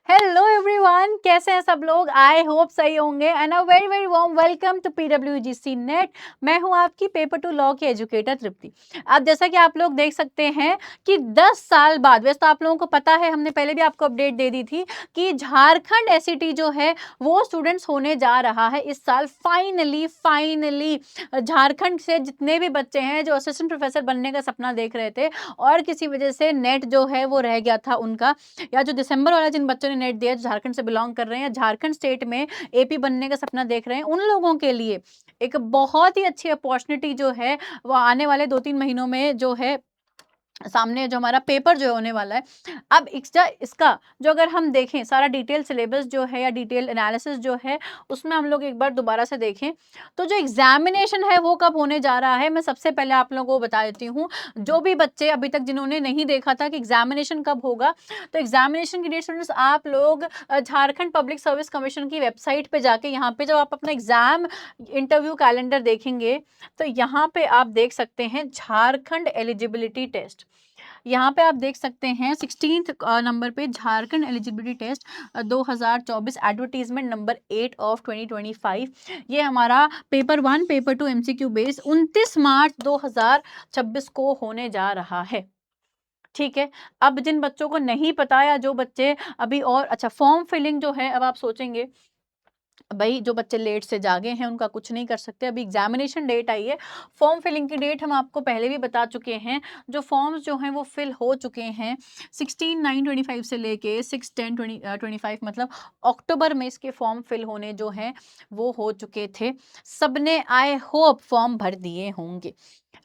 Hello everyone, कैसे हैं सब लोग। आई होप सही होंगे and a very very warm welcome to PWGC NET. मैं हूं आपकी पेपर टू लॉ की एजुकेटर तृप्ति। अब जैसा कि आप लोग देख सकते हैं कि 10 साल बाद, वैसे तो आप लोगों को पता है, हमने पहले भी आपको अपडेट दे दी थी कि झारखंड एसईटी जो है वो स्टूडेंट्स होने जा रहा है इस साल। फाइनली झारखंड से जितने भी बच्चे हैं जो असिस्टेंट प्रोफेसर बनने का सपना देख रहे थे और किसी वजह से नेट जो है वो रह गया था उनका, या जो दिसंबर वाला जिन बच्चों ने नेट दिया, जो झारखंड से बिलोंग कर रहे हैं, झारखंड स्टेट में एपी बनने का सपना देख रहे हैं, उन लोगों के लिए एक बहुत ही अच्छी अपॉर्चुनिटी जो है वो आने वाले 2-3 महीनों में जो है सामने, जो हमारा पेपर जो होने वाला है। अब इसका जो अगर हम देखें सारा डिटेल सिलेबस जो है या डिटेल एनालिसिस जो है, उसमें हम लोग एक बार दोबारा से देखें तो जो एग्जामिनेशन है वो कब होने जा रहा है, मैं सबसे पहले आप लोगों को बता देती हूँ। जो भी बच्चे अभी तक जिन्होंने नहीं देखा था कि एग्जामिनेशन कब होगा, तो एग्जामिनेशन की डेट स्टूडेंट्स आप लोग झारखंड पब्लिक सर्विस कमीशन की वेबसाइट पे जाके यहाँ पे जब आप अपना एग्जाम इंटरव्यू कैलेंडर देखेंगे तो यहाँ पे आप देख सकते हैं झारखंड एलिजिबिलिटी टेस्ट। यहाँ पे आप देख सकते हैं 16th नंबर पे Jharkhand eligibility test 2024 advertisement number 8 of 2025। ये हमारा paper 1 paper 2 MCQ base 29 March 2026 को होने जा रहा है। ठीक है। अब जिन बच्चों को नहीं पता या जो बच्चे अभी और अच्छा फॉर्म फिलिंग जो है, अब आप सोचेंगे भाई जो बच्चे लेट से जागे हैं उनका कुछ नहीं कर सकते, अभी एग्जामिनेशन डेट आई है। फॉर्म फिलिंग की डेट हम आपको पहले भी बता चुके हैं। जो फॉर्म्स जो हैं वो फिल हो चुके हैं 16/9/25 से लेके 6/10/25, मतलब अक्टूबर में इसके फॉर्म फिल होने जो हैं वो हो चुके थे। सबने आई होप फॉर्म भर दिए होंगे।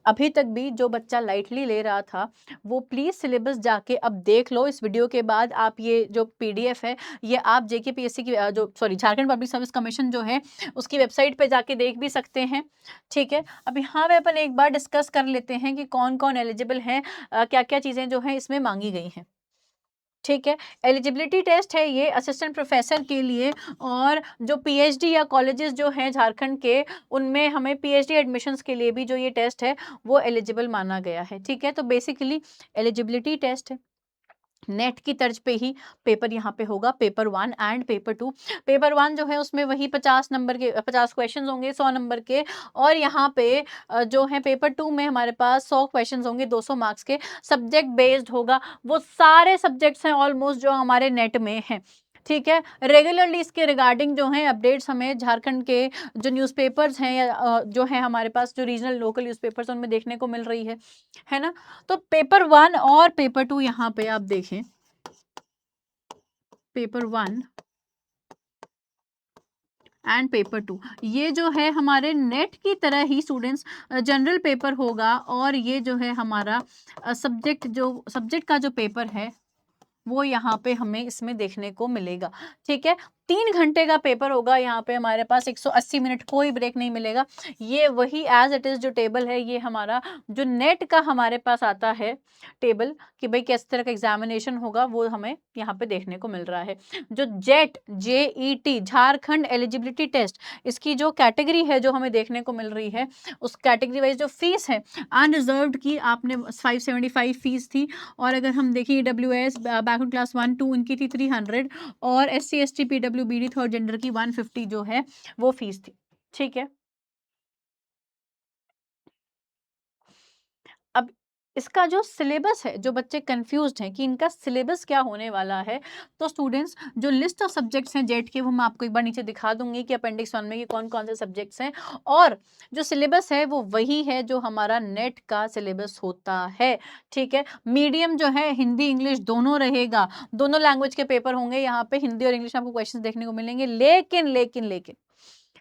अभी तक भी जो बच्चा लाइटली ले रहा था वो प्लीज सिलेबस जाके अब देख लो। इस वीडियो के बाद आप ये जो पीडीएफ है ये आप जेकेपीएससी की जो sorry Jharkhand public service commission जो है उसकी वेबसाइट पे जाके देख भी सकते हैं। ठीक है। अब यहाँ पे अपन एक बार डिस्कस कर लेते हैं कि कौन कौन एलिजिबल है, क्या क्या चीजें जो है इसमें मांगी गई हैं। ठीक है। एलिजिबिलिटी टेस्ट है ये असिस्टेंट प्रोफेसर के लिए, और जो पीएचडी या कॉलेजेस जो हैं झारखंड के उनमें हमें पीएचडी एडमिशन्स के लिए भी जो ये टेस्ट है वो एलिजिबल माना गया है। ठीक है। तो बेसिकली एलिजिबिलिटी टेस्ट है, नेट की तर्ज पे ही पेपर यहाँ पे होगा, पेपर 1 एंड पेपर 2। पेपर 1 जो है उसमें वही 50 नंबर के 50 क्वेश्चंस होंगे 100 नंबर के, और यहाँ पे जो है पेपर 2 में हमारे पास 100 क्वेश्चंस होंगे 200 मार्क्स के। सब्जेक्ट बेस्ड होगा, वो सारे सब्जेक्ट्स हैं ऑलमोस्ट जो हमारे नेट में हैं। ठीक है। रेगुलरली इसके रिगार्डिंग जो है अपडेट्स हमें झारखंड के जो न्यूज़पेपर्स हैं या जो है हमारे पास जो रीजनल लोकल न्यूज़पेपर्स उनमें देखने को मिल रही है ना। तो पेपर 1 और पेपर 2 यहाँ पे आप देखें, पेपर 1 एंड पेपर 2 ये जो है हमारे नेट की तरह ही स्टूडेंट्स जनरल पेपर होगा, और ये जो है हमारा सब्जेक्ट का जो पेपर है वो यहाँ पे हमें इसमें देखने को मिलेगा। ठीक है। 3 घंटे का पेपर होगा, यहाँ पे हमारे पास 180 मिनट, कोई ब्रेक नहीं मिलेगा। ये वही एज इट इज जो टेबल है ये हमारा जो नेट का हमारे पास आता है टेबल कि भाई किस तरह का एग्जामिनेशन होगा वो हमें यहाँ पे देखने को मिल रहा है। जो जेईटी झारखंड एलिजिबिलिटी टेस्ट, इसकी जो कैटेगरी है जो हमें देखने को मिल रही है, उस कैटेगरी वाइज जो फीस है अनरिजर्व्ड की आपने 575 फीस थी, और अगर हम देखें EWS बैकवर्ड क्लास 1-2 इनकी थी 300, और SC ST PWBD third gender की 150 जो है वो फीस थी। ठीक है। अब इसका जो सिलेबस है, जो बच्चे कंफ्यूज्ड हैं कि इनका सिलेबस क्या होने वाला है, तो स्टूडेंट्स जो लिस्ट ऑफ सब्जेक्ट्स हैं जेट के वो मैं आपको एक बार नीचे दिखा दूंगी कि अपेंडिक्स 1 में ये कौन कौन से सब्जेक्ट्स हैं, और जो सिलेबस है वो वही है जो हमारा नेट का सिलेबस होता है। ठीक है। मीडियम जो है हिंदी इंग्लिश दोनों रहेगा, दोनों लैंग्वेज के पेपर होंगे यहाँ पे, हिंदी और इंग्लिश में आपको क्वेश्चन देखने को मिलेंगे। लेकिन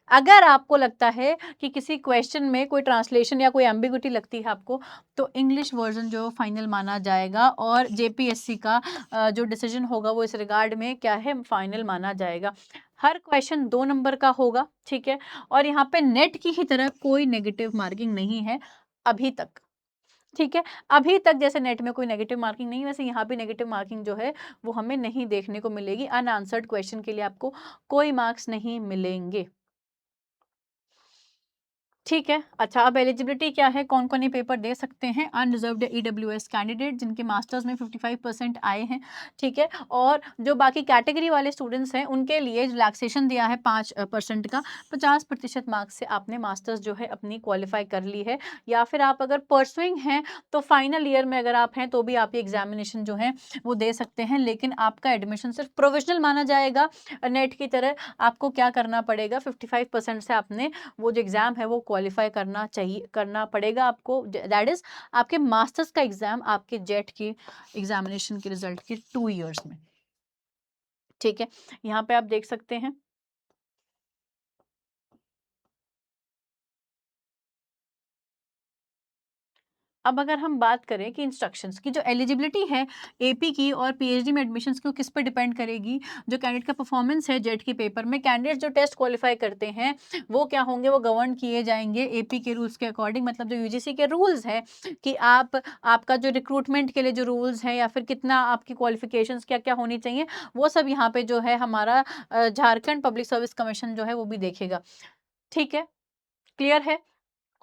अगर आपको लगता है कि किसी क्वेश्चन में कोई ट्रांसलेशन या कोई एम्बिगुइटी लगती है आपको, तो इंग्लिश वर्जन जो फाइनल माना जाएगा, और जेपीएससी का जो डिसीजन होगा वो इस रिगार्ड में क्या है, फाइनल माना जाएगा। हर क्वेश्चन 2 नंबर का होगा। ठीक है। और यहाँ पे नेट की ही तरह कोई नेगेटिव मार्किंग नहीं है अभी तक। ठीक है। अभी तक जैसे नेट में कोई नेगेटिव मार्किंग नहीं, वैसे यहाँ पे नेगेटिव मार्किंग जो है वो हमें नहीं देखने को मिलेगी। अनआंसर्ड क्वेश्चन के लिए आपको कोई मार्क्स नहीं मिलेंगे। ठीक है। अच्छा, अब एलिजिबिलिटी क्या है, कौन-कौन ये पेपर दे सकते हैं? अनरिजर्व्ड ईडब्ल्यूएस कैंडिडेट जिनके मास्टर्स में 55% आए हैं, ठीक है? और जो बाकी कैटेगरी वाले स्टूडेंट्स हैं, उनके लिए रिलैक्सेशन दिया है 5% का, 50% मार्क्स से आपने मास्टर्स जो है अपनी क्वालिफ़ाई कर ली है। या फिर आप अगर परसुइंग हैं, तो फाइनल ईयर में अगर आप हैं, तो भी आप ये एग्ज़ामिनेशन जो है, वो दे सकते हैं। लेकिन आपका एडमिशन सिर्फ़ प्रोविज़नल माना जाएगा। नेट की तरह आपको क्या करना पड़ेगा, 55% से आपने वो जो एग्ज़ाम है वो क्वालिफ़ाई करना पड़ेगा आपको। दैट इज़ आपके मास्टर्स का एग्ज़ाम आपके जेट की एग्ज़ामिनेशन के रिज़ल्ट के 2 इयर्स में, ठीक है? यहाँ पे आप देख सकते हैं। अब अगर हम बात करें कि इंस्ट्रक्शंस की जो एलिजिबिलिटी है एपी की और पीएचडी में एडमिशन्स की, वो किस पे डिपेंड करेगी? जो कैंडिडेट का परफॉर्मेंस है जेट के पेपर में, कैंडिडेट जो टेस्ट क्वालिफाई करते हैं वो क्या होंगे, वो गवर्न किए जाएंगे एपी के रूल्स के अकॉर्डिंग। मतलब जो यूजीसी के रूल्स हैं कि आपका जो रिक्रूटमेंट के लिए जो रूल्स हैं या फिर कितना आपकी क्वालिफिकेशंस क्या क्या होनी चाहिए, वो सब यहाँ पे जो है हमारा झारखंड पब्लिक सर्विस कमीशन जो है वो भी देखेगा। ठीक है, क्लियर है?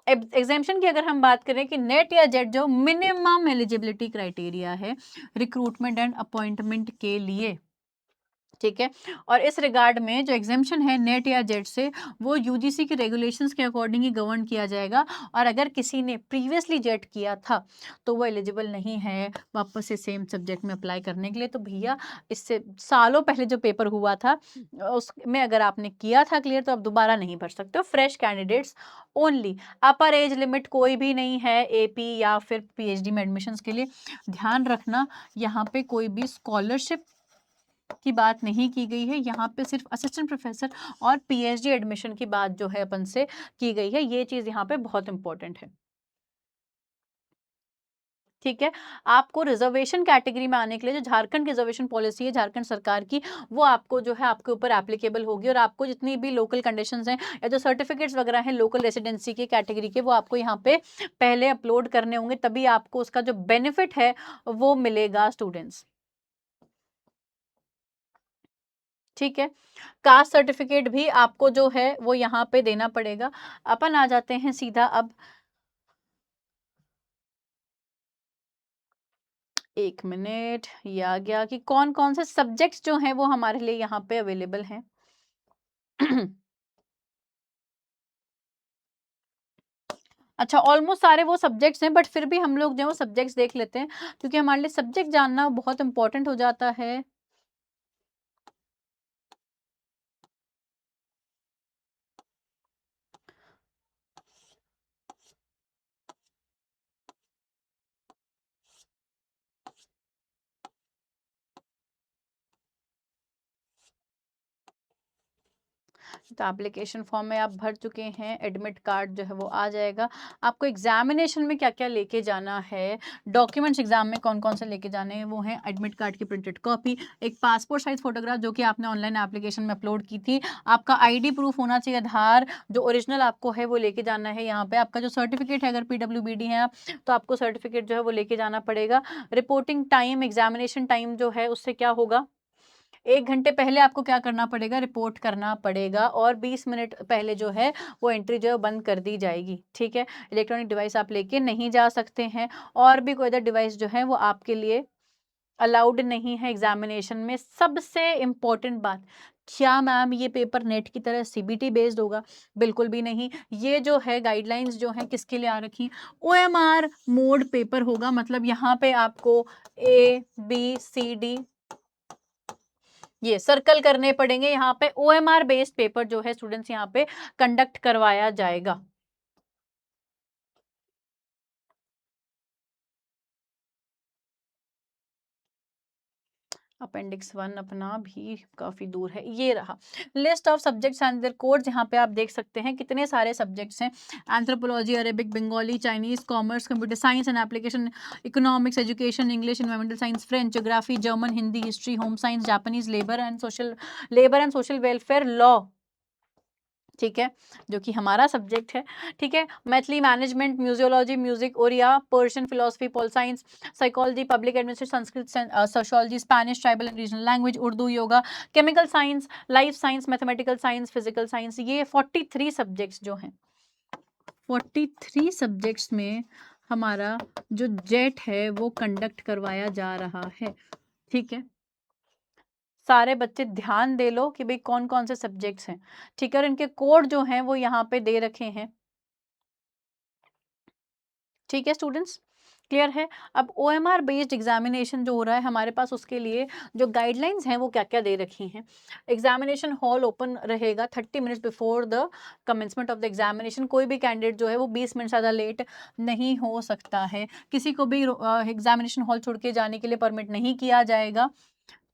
एग्जामेशन की अगर हम बात करें कि नेट या जेट जो मिनिमम एलिजिबिलिटी क्राइटेरिया है रिक्रूटमेंट एंड अपॉइंटमेंट के लिए, ठीक है? और इस रिगार्ड में जो एग्जामेशन है नेट या जेट से, वो यूजीसी के रेगुलेशंस के अकॉर्डिंग ही गवर्न किया जाएगा। और अगर किसी ने प्रीवियसली जेट किया था तो वो एलिजिबल नहीं है वापस से सेम सब्जेक्ट में अप्लाई करने के लिए। तो भैया, इससे सालों पहले जो पेपर हुआ था उसमें अगर आपने किया था क्लियर, तो आप दोबारा नहीं भर सकते हो। Fresh candidates only. अपर एज लिमिट कोई भी नहीं है एपी या फिर पीएचडी में एडमिशन्स के लिए। ध्यान रखना, यहाँ पे कोई भी स्कॉलरशिप की बात नहीं की गई है। यहाँ पे सिर्फ असिस्टेंट प्रोफेसर और पीएचडी एडमिशन की बात जो है अपन से की गई है। ये चीज़ यहाँ पे बहुत इंपॉर्टेंट है। ठीक है? आपको रिजर्वेशन कैटेगरी में आने के लिए जो झारखंड रिजर्वेशन पॉलिसी है झारखंड सरकार की, वो आपको जो है आपके ऊपर एप्लीकेबल होगी। और आपको जितनी भी लोकल कंडीशंस हैं या जो सर्टिफिकेट्स वगैरह हैं लोकल रेसिडेंसी के कैटेगरी के, वो आपको यहाँ पे पहले अपलोड करने होंगे, तभी आपको उसका जो बेनिफिट है वो मिलेगा स्टूडेंट्स। ठीक है? कास्ट सर्टिफिकेट भी आपको जो है वो यहाँ पे देना पड़ेगा। अपन आ जाते हैं सीधा अब। एक मिनट, ये आ गया कि कौन-कौन से सब्जेक्ट्स जो हैं वो हमारे लिए यहाँ पे अवेलेबल हैं। अच्छा, ऑलमोस्ट सारे वो सब्जेक्ट्स हैं, बट फिर भी हम लोग जो है वो सब्जेक्ट्स देख लेते हैं, क्योंकि हमारे लिए सब्जेक्ट जानना बहुत इम्पोर्टेंट हो जाता है। तो एप्लीकेशन फॉर्म में आप भर चुके हैं, एडमिट कार्ड जो है वो आ जाएगा। आपको एग्जामिनेशन में क्या-क्या लेके जाना है, डॉक्यूमेंट्स एग्जाम में कौन-कौन से लेके जाने हैं, वो हैं एडमिट कार्ड की प्रिंटेड कॉपी, एक पासपोर्ट साइज फोटोग्राफ जो कि आपने ऑनलाइन एप्लीकेशन में अपलोड की थी, आपका आईडी प्रूफ होना चाहिए, आधार जो ओरिजिनल आपको है वो लेके जाना है यहाँ पे, आपका जो सर्टिफिकेट है अगर पीडब्ल्यूबीडी है आप, तो आपको सर्टिफिकेट जो है वो लेके जाना पड़ेगा। रिपोर्टिंग टाइम, एग्जामिनेशन टाइम जो है उससे क्या होगा, 1 घंटे पहले आपको क्या करना पड़ेगा, रिपोर्ट करना पड़ेगा। और 20 मिनट पहले जो है वो एंट्री जो है बंद कर दी जाएगी। ठीक है? इलेक्ट्रॉनिक डिवाइस आप लेके नहीं जा सकते हैं, और भी कोई अदर डिवाइस जो है वो आपके लिए अलाउड नहीं है एग्जामिनेशन में। सबसे इम्पोर्टेंट बात, क्या मैम ये पेपर नेट की तरह सीबीटी बेस्ड होगा? बिल्कुल भी नहीं। ये जो है गाइडलाइंस जो हैं किसके लिए आ रखी, ओएमआर मोड पेपर होगा। मतलब यहाँ पे आपको ए बी सी डी ये सर्कल करने पड़ेंगे। यहाँ पे ओएमआर बेस्ड पेपर जो है स्टूडेंट्स यहाँ पे कंडक्ट करवाया जाएगा। अपेंडिक्स 1 अपना भी काफ़ी दूर है। ये रहा list of subjects and their codes. यहाँ पे आप देख सकते हैं कितने सारे सब्जेक्ट्स हैं। Anthropology, Arabic, Bengali, Chinese, commerce, computer science and application, economics, education, English, environmental science, French, geography, German, Hindi, history, home science, Japanese, labour and social welfare, law. ठीक है? जो कि हमारा सब्जेक्ट है। ठीक है? Maithili, management, museology, music, Oriya, Persian philosophy, pol science, psychology, public administration, Sanskrit, sociology, Spanish, tribal and regional language, Urdu, yoga, chemical science, life science, mathematical science, physical science, ये 43 subjects जो हैं 43 सब्जेक्ट्स में हमारा जो जेट है वो कंडक्ट करवाया जा रहा है। ठीक है, सारे बच्चे ध्यान दे लो कि भाई कौन कौन से सब्जेक्ट्स हैं। ठीक है, और इनके कोड जो हैं वो यहाँ पे दे रखे हैं। ठीक है स्टूडेंट्स, क्लियर है। अब OMR बेस्ड एग्जामिनेशन जो हो रहा है हमारे पास, उसके लिए जो गाइडलाइंस हैं वो क्या क्या दे रखी हैं। एग्जामिनेशन हॉल ओपन रहेगा 30 minutes before the commencement of the examination. कोई भी कैंडिडेट जो है वो 20 मिनट ज़्यादा लेट नहीं हो सकता है। किसी को भी एग्जामिनेशन हॉल छोड़ के जाने के लिए परमिट नहीं किया जाएगा।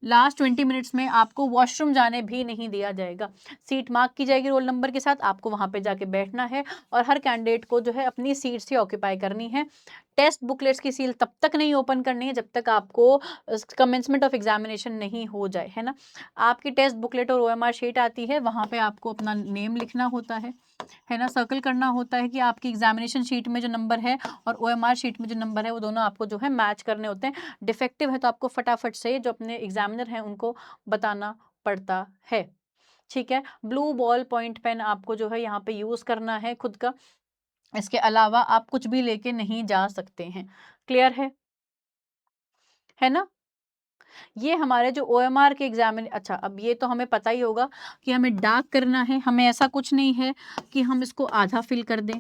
लास्ट 20 मिनट्स में आपको वॉशरूम जाने भी नहीं दिया जाएगा। सीट मार्क की जाएगी रोल नंबर के साथ, आपको वहां पे जाके बैठना है और हर कैंडिडेट को जो है अपनी सीट से ऑक्यूपाई करनी है। टेस्ट बुकलेट्स की सील तब तक नहीं ओपन करनी है जब तक आपको कमेंसमेंट ऑफ एग्जामिनेशन नहीं हो जाए, है ना। आपकी टेस्ट बुकलेट और OMR शीट आती है, वहां पे आपको अपना नेम लिखना होता है ना, सर्कल करना होता है कि आपकी एग्जामिनेशन शीट में जो नंबर है और OMR शीट में जो नंबर है वो दोनों आपको जो है मैच करने होते हैं। डिफेक्टिव है तो आपको फटाफट से जो अपने एग्जामिनर हैं उनको बताना पड़ता है। ठीक है, ब्लू बॉल पॉइंट पेन आपको जो है यहाँ पे यूज करना है खुद का। इसके अलावा आप कुछ भी लेके नहीं जा सकते हैं। क्लियर है ना। ये हमारे जो OMR के एग्जामिन, अच्छा अब ये तो हमें पता ही होगा कि हमें डार्क करना है। हमें ऐसा कुछ नहीं है कि हम इसको आधा फिल कर दें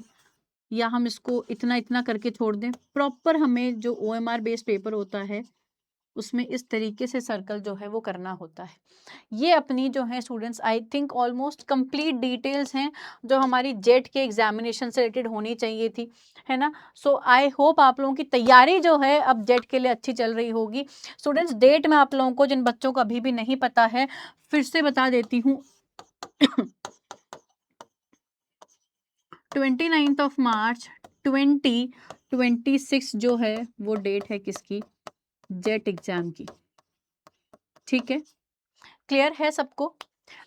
या हम इसको इतना इतना करके छोड़ दें। प्रॉपर हमें जो OMR बेस्ड पेपर होता है उसमें इस तरीके से सर्कल जो है वो करना होता है। ये अपनी जो है students I think almost complete details हैं जो हमारी जेट के एग्जामिनेशन से रिलेटेड होनी चाहिए थी, है ना। सो आई होप आप लोगों की तैयारी जो है अब जेट के लिए अच्छी चल रही होगी। स्टूडेंट्स डेट में आप लोगों को, जिन बच्चों को अभी भी नहीं पता है, फिर से बता देती हूँ 29 ऑफ मार्च 2026 जो है वो डेट है किसकी, जेट एग्जाम की। ठीक है, क्लियर है सबको।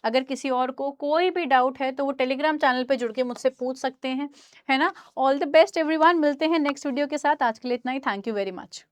अगर किसी और को कोई भी डाउट है तो वो टेलीग्राम चैनल पे जुड़ के मुझसे पूछ सकते हैं, है ना। ऑल द बेस्ट एवरीवन, मिलते हैं नेक्स्ट वीडियो के साथ। आज के लिए इतना ही। Thank you very much.